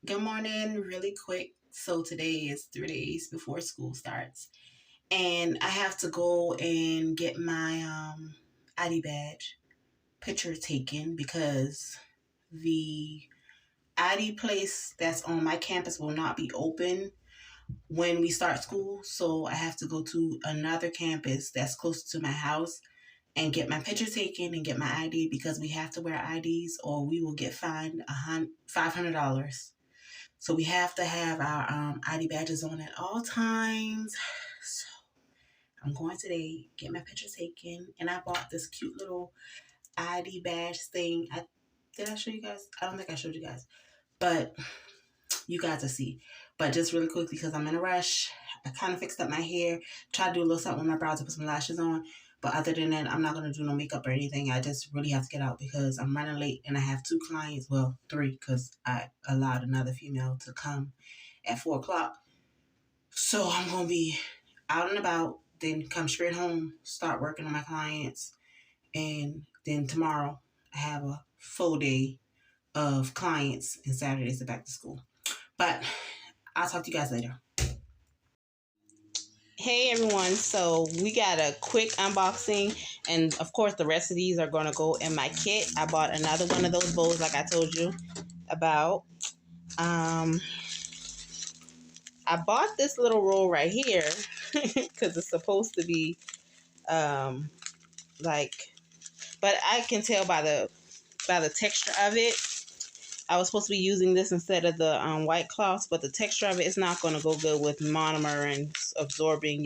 Good morning, really quick. So today is 3 days before school starts, and I have to go and get my ID badge picture taken because the ID place that's on my campus will not be open when we start school. So I have to go to another campus that's close to my house and get my picture taken and get my ID because we have to wear IDs or we will get fined $500. So we have to have our ID badges on at all times. So I'm going today, get my picture taken, and I bought this cute little ID badge thing. Did I show you guys? I don't think I showed you guys, but you guys will see. But just really quickly, because I'm in a rush, I kind of fixed up my hair, tried to do a little something with my brows to put some lashes on. But other than that, I'm not going to do no makeup or anything. I just really have to get out because I'm running late and I have 2 clients. Well, 3 because I allowed another female to come at 4 o'clock. So I'm going to be out and about, then come straight home, start working on my clients. And then tomorrow I have a full day of clients and Saturdays are back to school. But I'll talk to you guys later. Hey everyone, so we got a quick unboxing, and of course the rest of these are going to go in my kit. I bought another one of those bowls like I told you about. I bought this little roll right here because it's supposed to be like, but I can tell by the texture of it. I was supposed to be using this instead of the white cloths, but the texture of it is not going to go good with monomer and absorbing,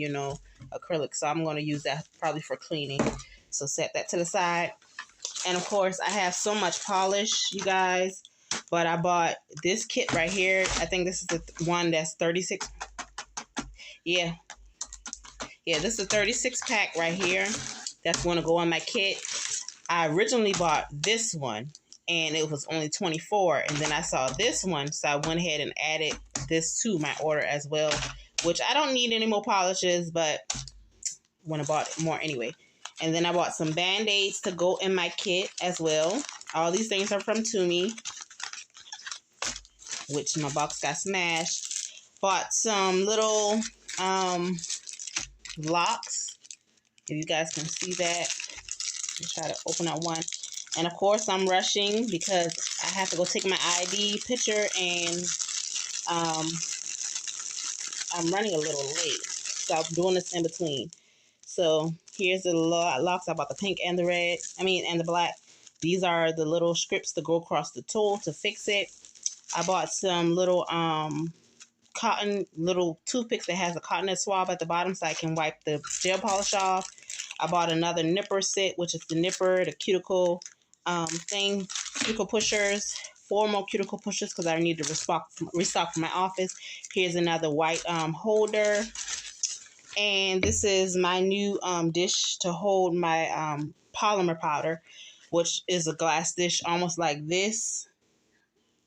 acrylic. So I'm going to use that probably for cleaning. So set that to the side. And of course, I have so much polish, you guys. But I bought this kit right here. I think this is the one that's 36. Yeah, this is a 36 pack right here. That's going to go in my kit. I originally bought this one and it was only 24, and then I saw this one, so I went ahead and added this to my order as well, which I don't need any more polishes, but when I bought more anyway. And then I bought some Band-Aids to go in my kit as well. All these things are from Tumi, which my box got smashed. Bought some little locks, if you guys can see that. Let me try to open up one. And of course, I'm rushing because I have to go take my ID picture, and I'm running a little late. So I'm doing this in between. So here's the locks. I bought the pink and the red. And the black. These are the little scripts to go across the tool to fix it. I bought some little cotton little toothpicks that has a cotton swab at the bottom so I can wipe the gel polish off. I bought another nipper set, which is the nipper, the cuticle cuticle pushers, 4 more cuticle pushers because I need to restock for my office. Here's another white holder, and this is my new dish to hold my polymer powder, which is a glass dish almost like this.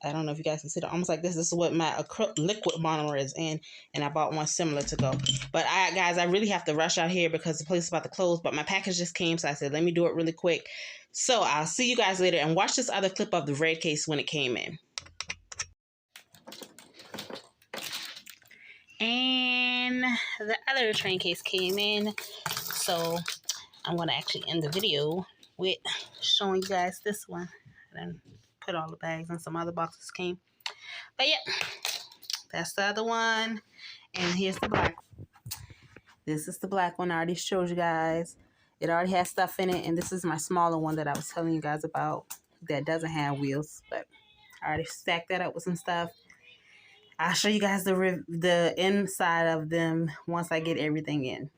I don't know if you guys can see it, almost like this. This is what my liquid monomer is in, and I bought one similar to go. But guys, I really have to rush out here because the place is about to close, but my package just came, so I said, let me do it really quick. So I'll see you guys later, and watch this other clip of the red case when it came in. And the other train case came in, so I'm going to actually end the video with showing you guys this one. And then put all the bags and some other boxes came. But yeah, that's the other one. And here's the black. This is the black one I already showed you guys. It already has stuff in it. And this is my smaller one that I was telling you guys about that doesn't have wheels. But I already stacked that up with some stuff. I'll show you guys the inside of them once I get everything in.